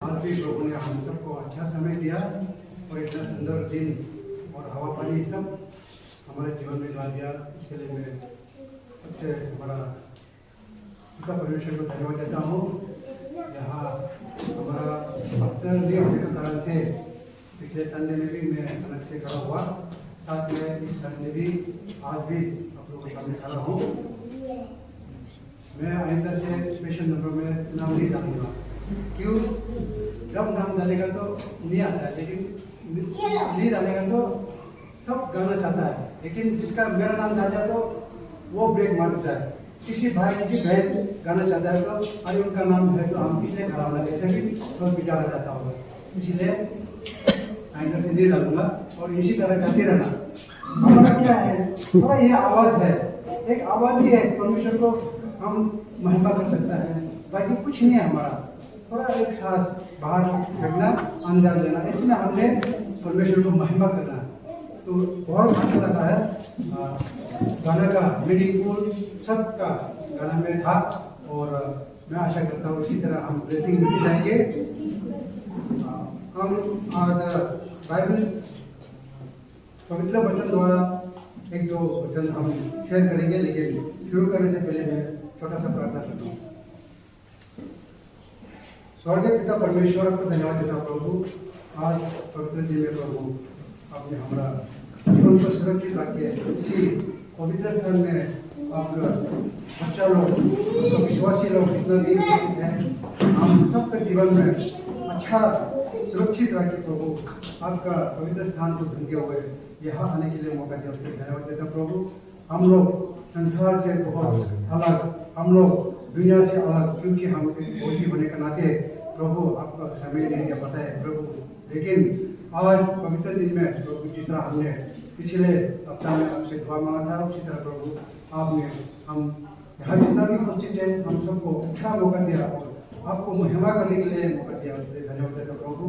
आज भी प्रभु ने हम सबको अच्छा समय दिया और इतना सुंदर दिन और हवा पानी सब हमारे जीवन में ला दिया। इसके लिए मैं सबसे हमारा पिता परमेश्वर को धन्यवाद देता हूँ। यहाँ हमारा हफ्ता नहीं होने के कारण से पिछले संडे में भी मैं अलग से खड़ा हुआ, साथ में इस संडे भी आज भी आप लोगों के सामने खड़ा हूँ। मैं आइंदा से स्पेशल नंबर में नाम नहीं डालूंगा। क्यों? जब नाम डालेगा तो नहीं आता है, लेकिन नहीं डालेगा तो सब गाना चाहता है, लेकिन जिसका मेरा नाम डाल जाए तो वो ब्रेक मार देता है। किसी भाई किसी बहन गाना चाहता है तो अरे उनका नाम है तो हम किसने खड़ा होना, ऐसे भी बहुत विचार जाता होगा। इसलिए आइंदा से नहीं डालूंगा और इसी तरह करते रहना। हमारा क्या है, थोड़ा ये आवाज़ है, एक आवाज़ ही है, परमेश्वर को हम महिमा कर सकता है, बाकी कुछ नहीं है हमारा। थोड़ा एक सांस बाहर फेंकना, अंदर लेना, इसमें हमने परमेश्वर को महिमा करना। तो बहुत अच्छा लगा है गाना का मीनिंगफुल सबका गाना में था और मैं आशा करता हूँ इसी तरह हम ब्लेसिंग मिल जाएंगे। हम आज बाइबल पवित्र वचन द्वारा एक दो वचन हम शेयर करेंगे, लेकिन शुरू करने से पहले मैं छोटा सा प्रार्थना करता हूँ। स्वर्गीय पिता परमेश्वर को धन्यवाद देता प्रभु, आज पवित्र दिन में प्रभु आपने हमारा जीवन को सुरक्षित रखे इसी पवित्र स्थान में। आपका बच्चा लोग, विश्वासी लोग जितना भी हैं, हम सबके जीवन में अच्छा सुरक्षित रखे प्रभु। आपका पवित्र स्थान को ढूंढे हुए यहाँ आने के लिए मौका दिया, उसके धन्यवाद देता प्रभु। हम लोग संसार से बहुत अलग, हम लोग दुनिया से अलग, क्योंकि हम फौजी होने के नाते प्रभु आपका समय नहीं दिया पता है प्रभु। लेकिन आज पवित्र दिन में प्रभु जिस तरह हमने पिछले हफ्ता में आपसे दुआ मांगा था, उसी तरह प्रभु आपने हम यहाँ जितना भी उपस्थित है हम सबको अच्छा मौका दिया और आपको महिमा करने के लिए मौका दिया, उसके धन्यवाद देता प्रभु।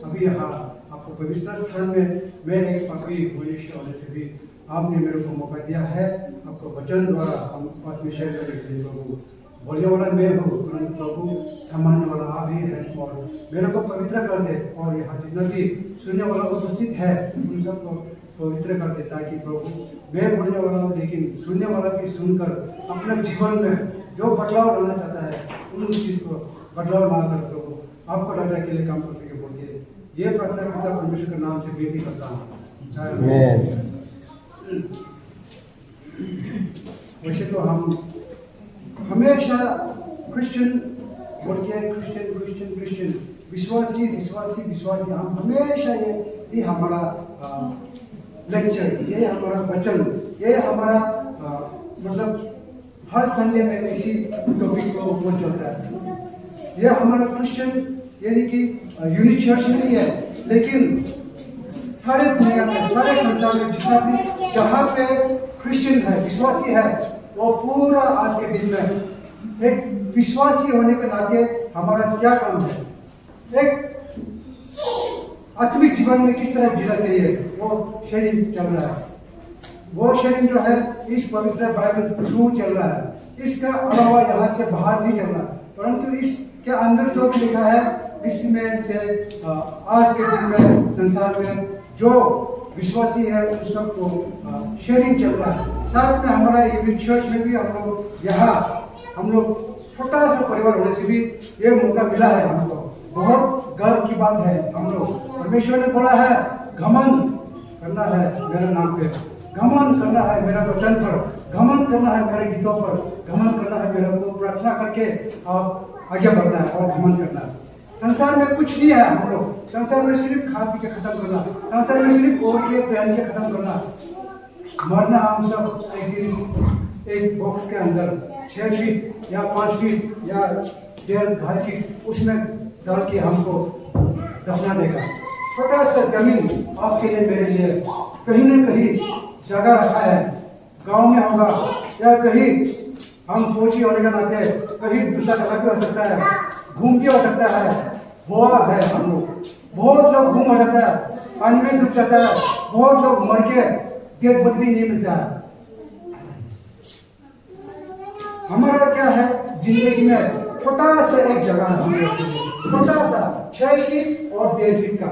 अभी यहाँ आपको पवित्र स्थान में मैं एक पापी मनुष्य होने से भी आपने मेरे को मौका दिया है। आपको वचन द्वारा हम पास में शेयर करने के लिए प्रभु। बोलने वाला मैं हूँ, तुरंत प्रभु संभालने वाला आप ही है और मेरे को पवित्र कर दे। और यहाँ जितना भी सुनने वाला उपस्थित है उन सबको पवित्र कर दे, ताकि प्रभु मैं बोलने वाला हूँ लेकिन सुनने वाला भी सुनकर अपने जीवन में जो बदलाव लाना चाहता है उन चीज़ को बदलाव ला कर प्रभु आपको राजा के लिए काम कर सके बोल के ये प्रार्थना पिता परमेश्वर के नाम से बेनती करता हूँ। वैसे तो हम हमेशा क्रिश्चियन बोल के क्रिश्चियन विश्वासी विश्वासी विश्वासी, हम हमेशा ये हमारा लेक्चर, ये हमारा वचन, ये हमारा मतलब हर संडे में इसी टॉपिक को वो चलता है। ये हमारा क्रिश्चियन यानी कि यूनिक चर्च नहीं है, लेकिन सारे दुनिया में, सारे संसार में जितना भी जहाँ पे क्रिश्चियन है, विश्वासी है, वो पूरा आज के दिन में एक विश्वासी होने के नाते हमारा क्या काम है, एक आत्मिक जीवन में किस तरह जीना चाहिए, वो शरीर चल रहा है। वो शरीर जो है इस पवित्र बाइबल थ्रू चल रहा है, इसका अलावा यहाँ से बाहर नहीं चल रहा, परंतु इसके अंदर जो भी लिखा है इसमें से आज के दिन में संसार में जो विश्वासी है उन सबको शेयरिंग चल रहा है। साथ में हमारा यूनिक चर्च में भी हम लोग यहाँ हम लोग छोटा सा परिवार होने से भी ये मौका मिला है हमको, बहुत गर्व की बात है। हम लोग परमेश्वर ने बोला है घमंड करना है मेरे नाम पे, घमंड करना है मेरा वचन पर, घमंड करना है मेरे गीतों पर, घमंड करना है मेरे को प्रार्थना करके आप आगे बढ़ना है और घमंड करना है। संसार में कुछ नहीं है, हम लोग संसार में सिर्फ खा पी के खत्म करना, संसार में सिर्फ ओढ़ के पहन के खत्म करना, मरना हम सब एक दिन एक बॉक्स के अंदर 6 फीट या 5 फीट या 1.5-2 फीट उसमें डाल के हमको दफना देगा। छोटा सा जमीन आपके लिए मेरे लिए कहीं न कहीं जगह रखा है, गांव में होगा या कहीं हम फौजी होने के नाते कहीं दूसरा जगह पे हो सकता है, घूम के हो सकता है, हुआ है। हम लोग बहुत लोग घूम हो जाता है, पानी में डूब जाता है, बहुत लोग मर के डेड बॉडी भी नहीं मिलता है। हमारा क्या है जिंदगी में छोटा सा एक जगह है हम लोग के लिए, छोटा सा 6 फीट और 1.5 फीट का,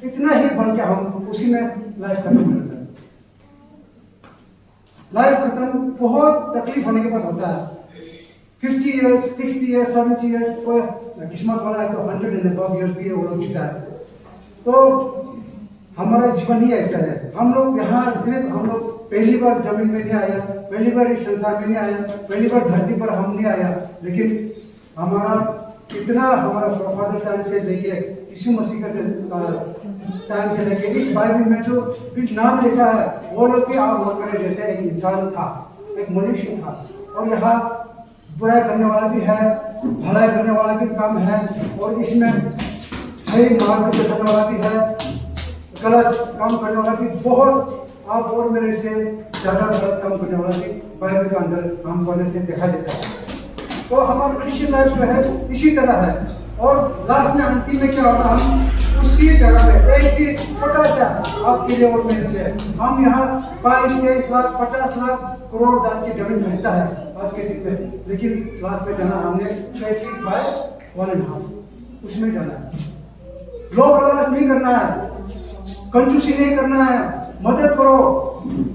इतना ही बन के हम उसी में लाइफ खत्म हो जाता है। लाइफ खत्म बहुत तकलीफ होने के बाद होता है। 50 ईयर्स, 60 ईयर्स, 70 ईयर्स, कोई किस्मत वाला है तो 100 एंड अबव ईयर्स भी वो लोग जीता है। तो हमारा जीवन ही ऐसा है। हम लोग यहाँ सिर्फ हम लोग पहली बार जमीन में नहीं आया, पहली बार इस संसार में नहीं आया, पहली बार धरती पर हम नहीं आया, लेकिन हमारा कितना हमारा फादर टाइम से लेके यीशु मसीह का टाइम से लेके इस बाइबल में जो भी नाम लिखा है वो लोग भी आप वगैरह जैसे एक इंसान था, एक मनुष्य था। और यहाँ बुराई करने वाला भी है, भलाई करने वाला भी कम है, और इसमें सही मार्ग पे चलने वाला भी है, गलत काम करने वाला भी बहुत, आप और मेरे से ज़्यादा गलत काम करने वाला भी बाइबल के अंदर हम पढ़ने से दिखाई देता है। तो हमारा क्रिश्चियन लाइफ जो है इसी तरह है। और लास्ट में अंतिम में क्या होगा, हम उसी जगह में एक ही छोटा सा आपके लिए और मेरे लिए, हम यहाँ 22-23 लाख 50 लाख करोड़ दान की जमीन खरीदता है आज के दिन में, लेकिन लास्ट में जाना हमने 6 फीट बाय 1.5 उसमें जाना है। लोग लालच नहीं करना है, कंजूसी नहीं करना है, मदद करो।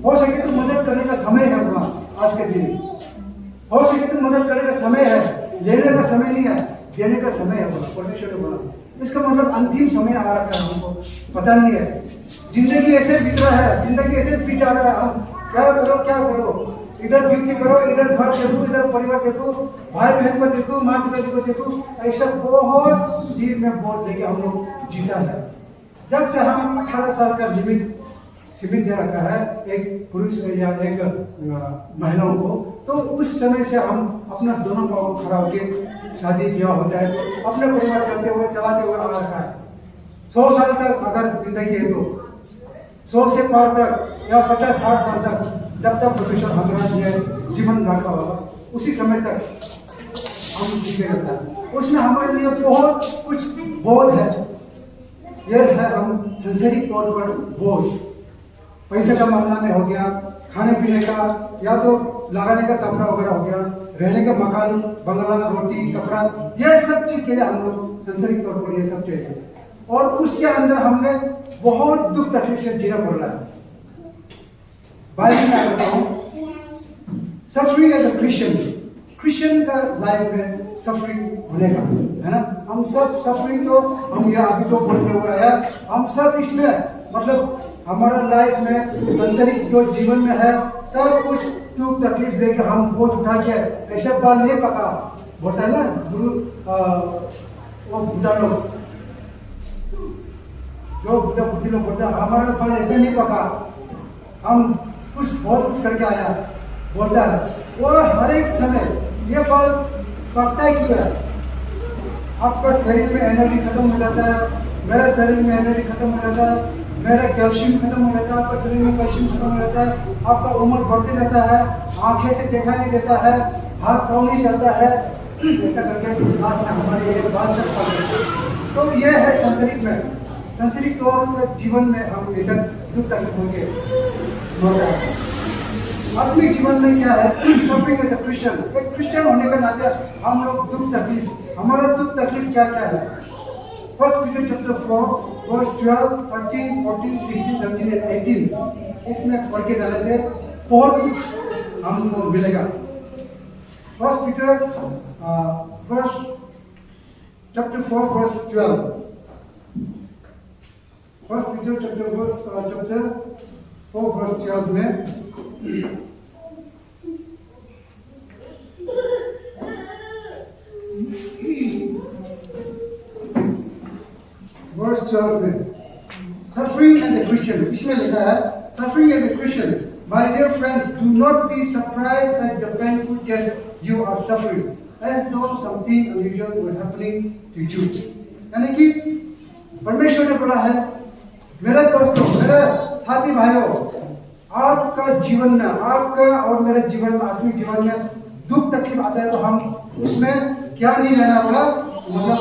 हो सके तो मदद करने का समय है अपना आज के दिन, हो सके तो मदद करने का समय है, लेने का समय नहीं है, देने का समय है। बोला परमेश्वर ने बोला, इसका मतलब अंतिम समय आ रहा है, हमको पता नहीं है। जिंदगी ऐसे बीत रहा है, जिंदगी ऐसे बीत जा रहा है, हम क्या करो क्या करो, इधर ड्यूटी करो, इधर घर देखो, इधर परिवार देखो, भाई बहन को देखो, माँ पिता को देखो, ऐसा बहुत सिर में बोझ लेके हम लोग जीता है। जब से हम 18 साल का लिमिट दे रखा है एक पुरुष या एक महिलाओं को, तो उस समय से हम अपना दोनों पाँव खड़ा होकर शादी ब्याह होता है तो अपने परिवार चलाते हुए आ रखा है। 100 साल तक अगर जिंदगी है तो 100 से पार तक या 50-60 साल तक, जब तक परमेश्वर हमारा जीवन रखा होगा उसी समय तक हम जीते रहता है। उसमें हमारे लिए बहुत कुछ बोझ है। यह है हम सांसारिक तौर पर बोझ, पैसे का मामला में हो गया, खाने पीने का या तो लगाने का कपड़ा वगैरह हो गया, रहने का मकान, बंगला, रोटी, कपड़ा, यह सब चीज के लिए हम लोग सांसारिक तौर पर ये सब चाहिए। और उसके अंदर हमने बहुत दुख तकलीफ से जीना पड़ रहा है। बाइबल में बताता हूँ, सफरिंग एज अ क्रिश्चियन का लाइफ में सफरिंग होने का है ना। हम सब सफरिंग तो हम ये अभी तो पढ़ते हुए आया, हम सब इसमें मतलब हमारा लाइफ में सांसारिक जो जीवन में है सब कुछ दुख तकलीफ देके हम बोझ उठा के ऐसा बाल नहीं पका बोलता है ना गुरु, वो बुढ़ा लोग जो बुढ़ी लोग बोलता है हमारा बाल ऐसे नहीं पका, हम कुछ बहुत कुछ करके आया बोलता है। वो हर एक समय ये बाल पकता ही क्यों है? आपका शरीर में एनर्जी खत्म हो जाता है, मेरे शरीर में एनर्जी खत्म हो जाता है, मेरा कैल्शियम खत्म हो जाता है, आपका शरीर में कैल्शियम खत्म हो जाता है, आपका उम्र बढ़ते जाता है, आंखें से देखा नहीं देता है, हाथ पाँव नहीं चलता है, ऐसा करके आज हमारे ये बात तक पड़ जाती है। तो ये है सांसारिक तौर पर जीवन में हम ऐसा दुख तकलीफ होंगे। अपने जीवन में क्या है, सफरिंग एज अ क्रिश्चियन, एक क्रिश्चियन होने का नाते हम लोग दुख तकलीफ, हमारा दुख तकलीफ क्या क्या है। 1 Peter chapter 4 verse 12, 13, 14, 16, 17 and 18 इसमें पढ़ के जाने से बहुत कुछ हमको मिलेगा। 1 Peter chapter 4 verse 12, 1 Peter chapter 4 verse 12 में वर्स 12 में सफरिंग एज ए क्रिश्चियन, इसमें लिखा है suffering as a Christian, my dear friends, do not be surprised at the painful death you are suffering as though something unusual was happening to you. यानी कि परमेश्वर ने बोला है, मेरे दोस्तों, मेरे साथी भाइयों, आपका जीवन में, आपका और मेरे जीवन में, आत्मिक जीवन में दुख तकलीफ आता है तो हम उसमें क्या नहीं रहना पड़ा, मतलब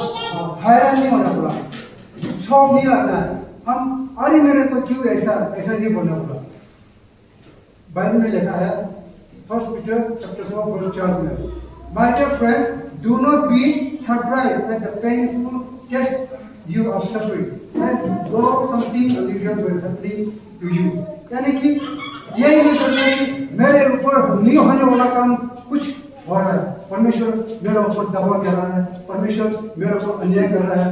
हैरान नहीं होना पड़ा, शौक नहीं लगना है, हम अरे मेरे को क्यों ऐसा नहीं बोलना पड़ा। बाइबल में लिखा है 1 Peter chapter 4 verse 12 में, my dear friends, Do not be surprised at the painful test you are suffering. And though something unusual will happening to you. यानी कि यही नहीं सोचना कि मेरे ऊपर नहीं होने वाला काम कुछ हो रहा है, परमेश्वर मेरे ऊपर दबाव कर रहा है, परमेश्वर मेरे ऊपर अन्याय कर रहा है,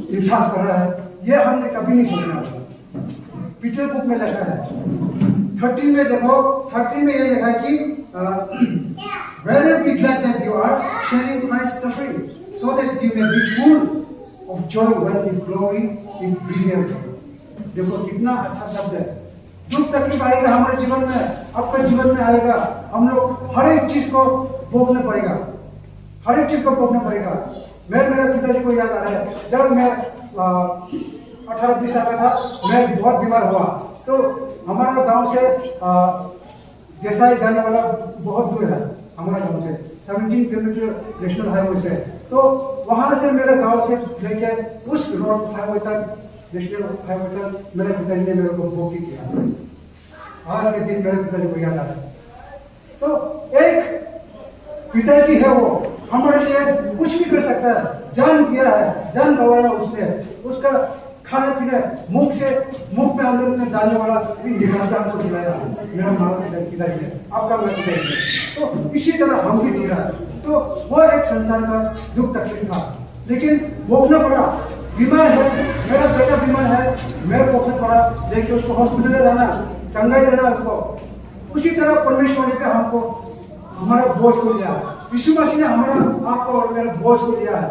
इंसाफ कर रहा है, ये हमने कभी नहीं सोचना। पीटर बुक में लिखा है 13 में देखो, 13 में ये लिखा कि rather be glad that you are sharing Christ's suffering, so that you may be full of joy when His glory is revealed. देखो कितना अच्छा शब्द है। दुख तकलीफ आएगा हमारे जीवन में, आपके जीवन में आएगा, हम लोग हर एक चीज को भोगना पड़ेगा, हर एक चीज को भोगना पड़ेगा। मेरे पिताजी को याद आ रहा है, जब मैं 18-20 साल का था, मैं बहुत बीमार हुआ, तो हमारा गांव से देसाई जाने वाला बहुत दूर है, हमारा गांव से 17 किलोमीटर नेशनल हाईवे से। तो वहां से मेरे गांव से लेके उस रोड हाईवे तक, नेशनल हाईवे तक मेरे पिताजी ने मेरे को भोगी किया। आज के दिन मेरे पिताजी को याद आ रहा है। तो एक पिताजी है, वो हमारे लिए कुछ भी कर सकता है, जान दिया है, जान गवाया उसने, उसका खाना पीना मुख में अंदर में डालने वाला भी निकालता हमको खिलाया, मेरा माँ पिताजी है, आपका मैं पिताजी है। तो इसी तरह हम भी जी रहा है। तो वो एक संसार का दुख तकलीफ था, लेकिन भोगना पड़ा। बीमार है, मेरा बेटा बीमार है, मैं भोगना पड़ा, लेकिन उसको हॉस्पिटल ले जाना, चंगाई देना उसको। उसी तरह परमेश्वर ने हमको हमारा बोझ को लिया, यीशु मसीह ने हमारा आपको और मेरा बोझ को लिया है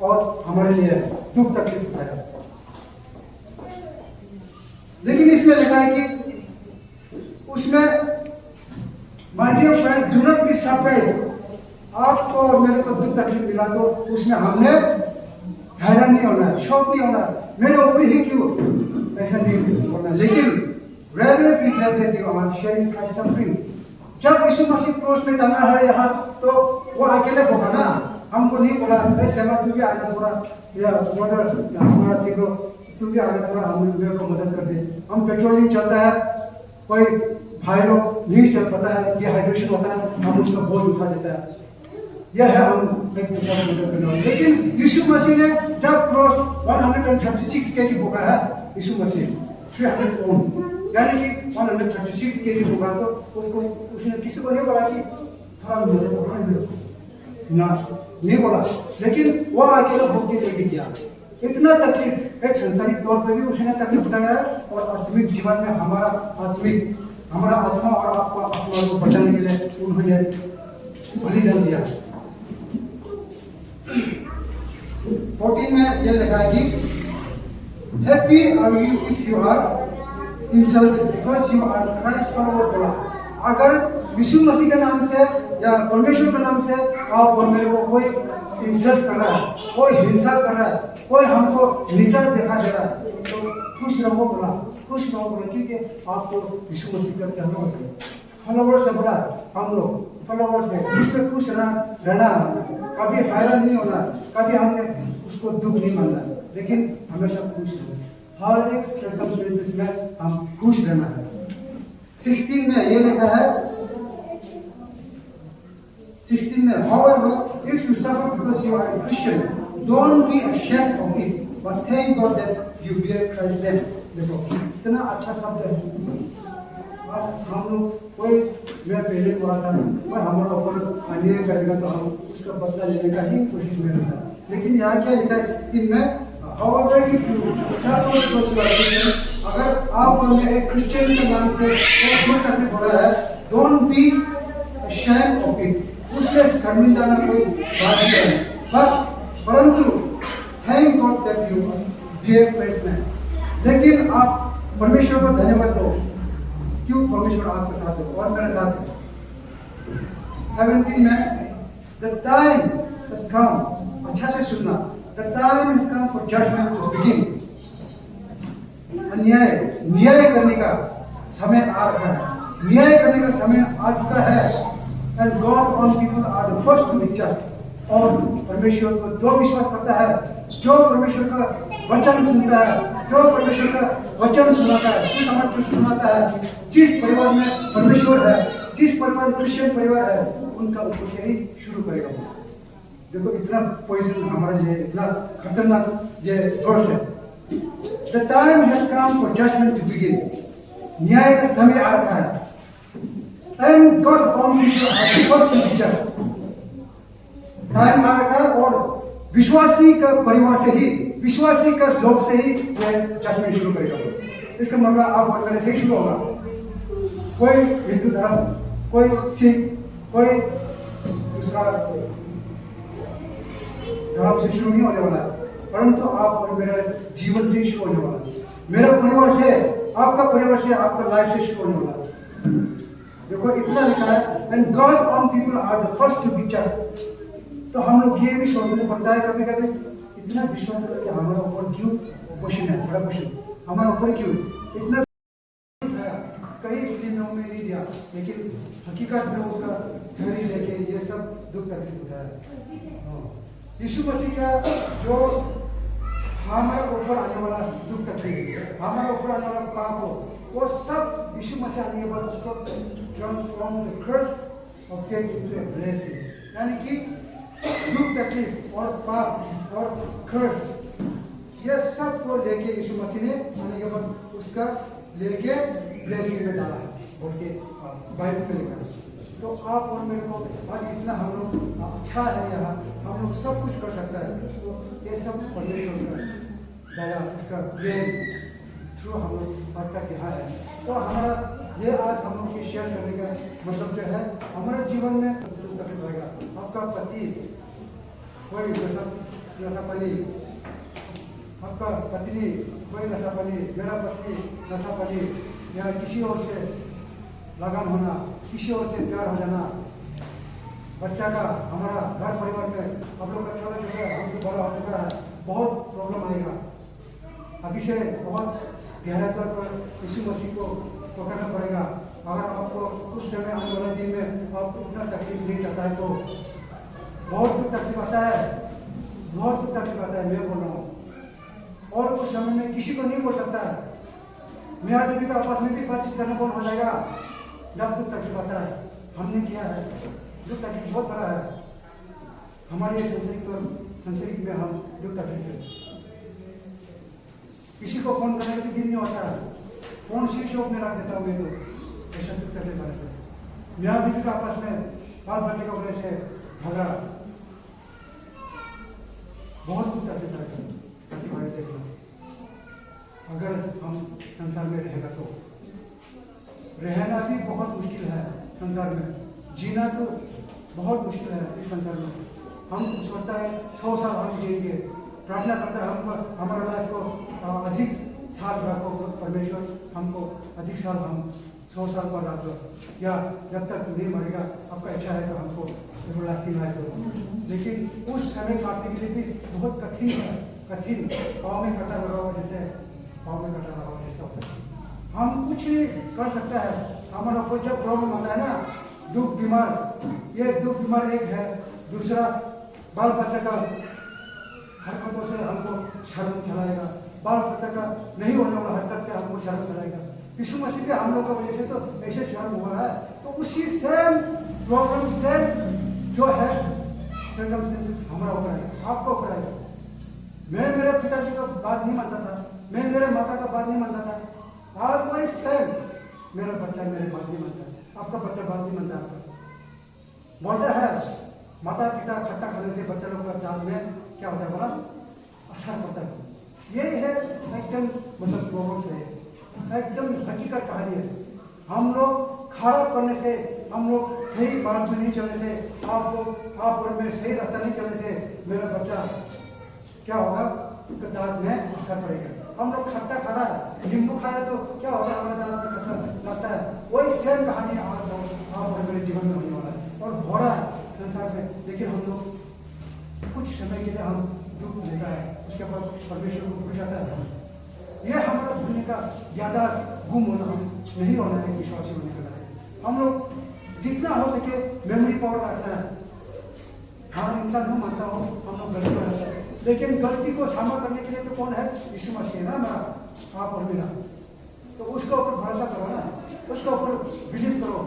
और हमारे लिए दुख तकलीफ उठाया। लेकिन इसमें लिखा है कि उसमें my dear friend do not be surprise, आपको और मेरे को दुख तकलीफ मिला तो उसमें हमने हैरान नहीं होना, शौक नहीं होना, मेरे ऊपर ही क्यों, ऐसा नहीं होना। लेकिन rather be glad that you are sharing Christ's suffering. जब यीशु मसीह क्रूस में टंगा है यहाँ, तो वो अकेले भोगा ना, हमको नहीं बोला ऐसे तू भी आना थोड़ा, या हमारा सीखो, तू भी आना थोड़ा, हम मेरे को मदद कर दे। हम पेट्रोलिंग चलता है, कोई भाई लोग नहीं चल पाता है, डिहाइड्रेशन होता है, हम उसका बोझ उठा लेता है, यह है हम एक दूसरे को मदद करना। लेकिन यीशु मसीह ने जब क्रॉस 136 केजी भोगा है, यीशु मसीह 300 पाउंड यानी कि 136 केजी होगा, तो उसको उसने किसी को नहीं बोला कि थोड़ा ना, नहीं बोला, लेकिन वो अकेला भोग के लेके गया। इतना तकलीफ एक सांसारिक तौर पर भी उसने तकलीफ उठाया है, और आत्मिक जीवन में हमारा आत्मा और आपका आत्मा को बचाने के लिए उन्होंने बलिदान दिया। 14 में यह लिखा है कि happy are you if you are insulted because you are Christ follower बोला। अगर यीशु मसीह के नाम से या परमेश्वर के नाम से आप और मेरे को कोई इंसल्ट कर रहा है, कोई हिंसा कर रहा है, कोई हमको नीचा दिखा दे रहा है, तो खुश रहो बोला, खुश रहो बोला, क्योंकि आपको यीशु मसीह का चरणों में फॉलोवर से बोला, हम लोग फॉलोवर से उसमें खुश रहना, कभी हैरान नहीं होना, कभी हमने उसको दुख नहीं मानना, लेकिन हमेशा खुश रहना, हर एक सर्कमस्टेंसेस में हम खुश रहना है। 16 में ये लिखा है, 16 में however if you suffer because you are a Christian don't be ashamed of it but thank God that you bear Christ's name। देखो इतना अच्छा शब्द है। हम लोग कोई, मैं पहले बोला था, कोई हमारा ऊपर अन्याय करेगा तो हम उसका बदला लेने का ही कोशिश में रहता है, लेकिन यहाँ क्या लिखा है 16 में, however if you suffer because you are a Christian, अगर आप और मैं एक क्रिश्चियन के नाम से कोई तकलीफ हो रहा है, don't be ashamed of it, उसमें शर्मिंदा ना कोई बात नहीं है, परंतु thank God that you bear Christ's name। लेकिन आप परमेश्वर को धन्यवाद दो, क्यों परमेश्वर आपके साथ है और मेरे साथ है। 17 में the time has come, अच्छा से सुनना, the time has come for judgment to begin। न्याय करने का समय आ रहा है, न्याय करने का समय आ चुका है। and God's own people are the first to be judged। और परमेश्वर को जो विश्वास करता है, जो परमेश्वर का वचन सुनता है, जो परमेश्वर का वचन सुनाता है, सुसमाचार सुनाता है, जिस परिवार में परमेश्वर है, जिस परिवार क्रिश्चियन परिवार है, उनका ऊपर से ही शुरू करेगा। देखो इतना पॉइजन हमारे लिए इतना खतरनाक ये ड्रग्स है। The time has come for judgment to begin. न्याय का समय आ रखा है। And God's own people are the first to be judged. Time आ रखा है और विश्वासी का परिवार से ही, विश्वासी का लोग से ही यह जजमेंट शुरू करेगा। इसका मतलब आप और मेरे से ही शुरू होगा। कोई हिंदू धर्म, कोई सिख, कोई दूसरा धर्म से शुरू नहीं होने वाला है, परंतु आप और मेरे जीवन से ही शुरू होने वाला है। मेरा परिवार से, आपका परिवार से, आपका लाइफ से शुरू होने वाला है। देखो इतना लिखा है, and God's own people are the first to be judged. तो हम लोग ये भी सोचने पड़ता है कभी कभी, इतना विश्वास करके हमारे ऊपर क्यों क्वेश्चन है, बड़ा क्वेश्चन, हमारे ऊपर क्यों इतना कई फिल्मों में नहीं दिया, लेकिन हकीकत में उसका शरीर लेके ये सब दुख तकलीफ होता है। यीशु मसीह का जो हमारे ऊपर आने वाला दुख तकलीफ, हमारे ऊपर आने वाला पाप हो, वो सब यीशु मसीह आने के बाद उसको transform the curse of death into a blessing, यानी कि दुख तकलीफ और पाप और कर्स ये सब को लेके यीशु मसीह ने आने के बाद उसका लेके ब्लेसिंग में डाला है, बोल के बाइबल में लिखा है। तो आप और मेरे को आज इतना हम लोग अच्छा है, यहाँ हम लोग सब कुछ कर सकता है, तो ये सब परमेश्वर का दया, उसका प्रेम थ्रू हम लोग आज तक यहाँ है। तो हमारा ये आज हम लोग की शेयर करने का मतलब जो है, हमारे जीवन में तकलीफ रहेगा। आपका पति कोई नशापानी, आपका पत्नी कोई नशापानी, मेरा पत्नी नशापानी, या किसी और से लगान होना, किसी और से प्यार हो जाना, बच्चा का हमारा घर परिवार में हम लोग का छोटा छोटा हमको बड़ा हो चुका है, बहुत प्रॉब्लम आएगा। अभी से बहुत गहरा तौर पर यीशु मसीह को पकड़ना पड़ेगा। अगर आपको उस समय आने वाले दिन में आप उतना तकलीफ नहीं चाहता है तो बहुत दुख तकलीफ आता है, बहुत दुख तकलीफ आता है, मैं बोल रहा हूँ। और उस समय में किसी को नहीं बोल सकता है, मियाँ बीवी का आपस में भी बातचीत करना बंद हो जाएगा जब दुख तकलीफ आता है। हमने किया है, दुख तकलीफ बहुत बड़ा है हमारे संसारिक में, हम दुख तकलीफ है। किसी को फोन करने का दिन नहीं होता है, फोन स्विच ऑफ में रख देता हूँ मैं, तो ऐसा दुख तकलीफ आ जाता है। मियाँ बीवी का आपस में बाल बच्चे का वजह से झगड़ा, बहुत दुख तकलीफ आता है। देखना अगर हम संसार में रहेगा तो रहना भी बहुत मुश्किल है संसार में, जीना तो बहुत मुश्किल है इस संसार में। हम सोचता है 100 साल हम जिएंगे, प्रार्थना करता है हम हमारा लाइफ को अधिक साल रखो परमेश्वर, हमको अधिक साल, हम 100 साल पर रखो, या जब तक नहीं मरेगा आपका इच्छा है तो हमको एवरलास्टिंग लाइफ दो। लेकिन उस समय काटने के लिए भी बहुत कठिन है, कठिन, पाँव में कटा लगा हुआ जैसे, पाँव में कटा लगा हुआ जैसा होता है। हम कुछ नहीं कर सकता है, हमारा ऊपर जब प्रॉब्लम आता है ना, दुख बीमार, ये दुख बीमार एक है, दूसरा बाल बच्चा का हरकतों से हमको शर्म चलाएगा, बाल बच्चा का नहीं होने वाला हरकत से हमको शर्म चलाएगा। यीशु मसीह के हम लोग का वजह से तो ऐसे शर्म हुआ है, तो उसी सेम प्रॉब्लम से जो है सर्कमस्टेंसेस हमारा ऊपर आएगा, आपको ऊपर आएगा। मैं मेरे पिताजी का बात नहीं मानता था, मैं मेरे माता का बात नहीं मानता था, आज वही सेम मेरा बच्चा मेरे बात नहीं मानता, आपका बच्चा बात नहीं मानता। आपका बोलता है, माता पिता खट्टा खाने से बच्चा लोग का जान में क्या होता है बोला, असर पड़ता है। यही है एकदम मतलब प्रॉब्लम है, एकदम हकीकत कहानी है। हम लोग खराब करने से, हम लोग सही बात में नहीं चलने से, आप और मैं सही रास्ता नहीं चलने से मेरा बच्चा क्या होगा, दांत में असर पड़ेगा। हम लोग खट्टा खा रहा है, नींबू खाया तो क्या होता है, हमारे दांत में खट्टा लगता है। वही सेम कहानी आज आप और मेरे जीवन में होने वाला है और हो रहा है संसार में। लेकिन हम लोग कुछ समय के लिए हम दुख लेता है, उसके बाद परमेश्वर को भूल जाता है। यह हमारा भूलने का याददाश्त गुम होना नहीं होना है, विश्वासी होने का है। हम लोग जितना हो सके मेमोरी पावर रखना है। हाँ, इंसान को मानता हो हम लोग गलती कर सकते हैं, लेकिन गलती को क्षमा करने के लिए तो कौन है, यीशु मसीह है ना हमारा, आप और मेरा। तो उसके ऊपर भरोसा करो ना, उसके ऊपर बिलीव करो।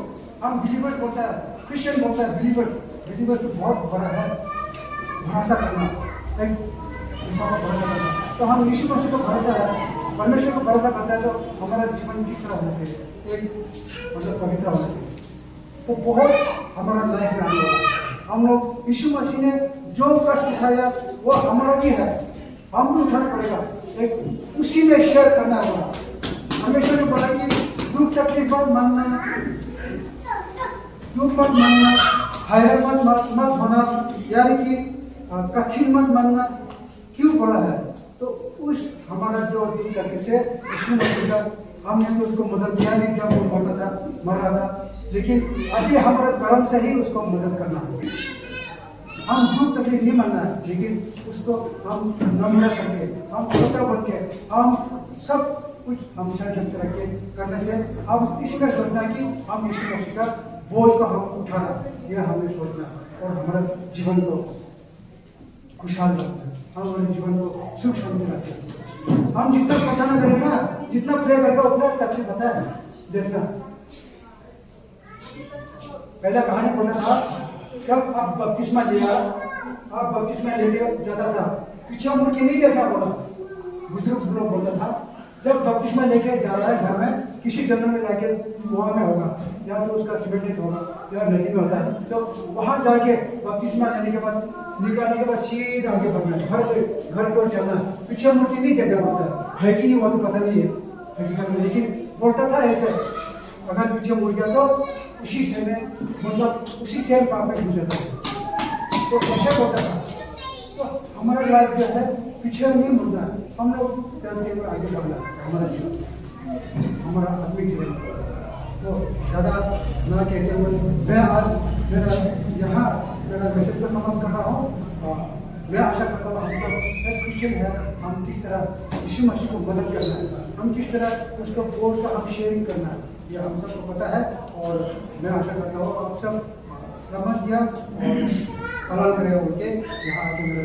हम बिलीवर्स बोलता है, क्रिश्चियन बोलता है बिलीवर्स, बिलीवर्स तो बहुत बड़ा है, भरोसा करना, एक दूसरा को भरोसा करना। तो हम यीशु मसीह को भरोसा है, परमेश्वर को भरोसा करता है, तो हमारा जीवन किस तरह होना चाहिए, एक मतलब पवित्र होना चाहिए। तो बहुत हमारा लाइफ में आने वाला, हम लोग यीशु मसीह ने जो कष्ट उठाया वो हमारा भी है, हम भी उठाना पड़ेगा, एक उसी में शेयर करना होगा। हमेशा ने बोला कि दुख तकलीफ मत मानना, दुख मत मानना, हैरान मत होना, यानी कि कठिन मत मानना। क्यों बोला है? तो उस हमारा जो दिन करके से यीशु मसीह का हमने तो उसको मदद किया नहीं जब वो मर रहा था, लेकिन अभी हमारे कर्म से ही उसको मदद करना है। हम दुख तकलीफ नहीं मानना है, लेकिन उसको हम नम्र करके, हम छोटा बन के, हम सब कुछ हम संयम रख के करने से हम इसमें सोचना कि हम यीशु मसीह का बोझ को हम उठाना, यह हमें सोचना और हमारे जीवन को खुशहाल रखना, हम हमारे जीवन को सुख शांति रखना। हम जितना प्रार्थना करेंगे ना, जितना प्रे करेगा उतना तकलीफ होता है। देखना पहला कहानी बोला था, जब आप बपतिस्मा लिया, आप बपतिस्मा लेके जाता था, पीछे मुड़ के नहीं देखा बोला, बुजुर्ग लोग बोलता था, जब बपतिस्मा लेके जा रहा है घर में, किसी जंगल में जाके वहाँ में होगा, या तो उसका सीमेंटेड होगा या नदी में होता है, तो वहाँ जाके बपतिस्मा लेने के बाद निकालने के बाद सीधा आगे बढ़ना है, घर की ओर चलना है, पीछे मुड़ के नहीं देखना पड़ता है कि नहीं, वो तो पता नहीं है हकीकत में, लेकिन बोलता था ऐसे, अगर पीछे मुड़ गया तो उसी से में मतलब उसी से पाप में गुजरता है, तो ऐसा होता था। तो हमारा लाइफ जो है पीछे नहीं मुड़ना है, हम लोग चलते हुए आगे बढ़ना है, हमारा जीवन, हमारा आत्मिक जीवन। तो ज़्यादा ना कहते हुए मैं आज मेरा मैसेज को समझ कर रहा हूँ। मैं आशा करता हूँ हम सब क्रिश्चियन है, हम किस तरह यीशु मसीह को मदद करना है, हम किस तरह उसको बोझ का हम शेयरिंग करना है, यह हम सबको पता है। और मैं आशा करता हूँ आप सब समझ गया और पालन करेगा उनके यहाँ आके मेरा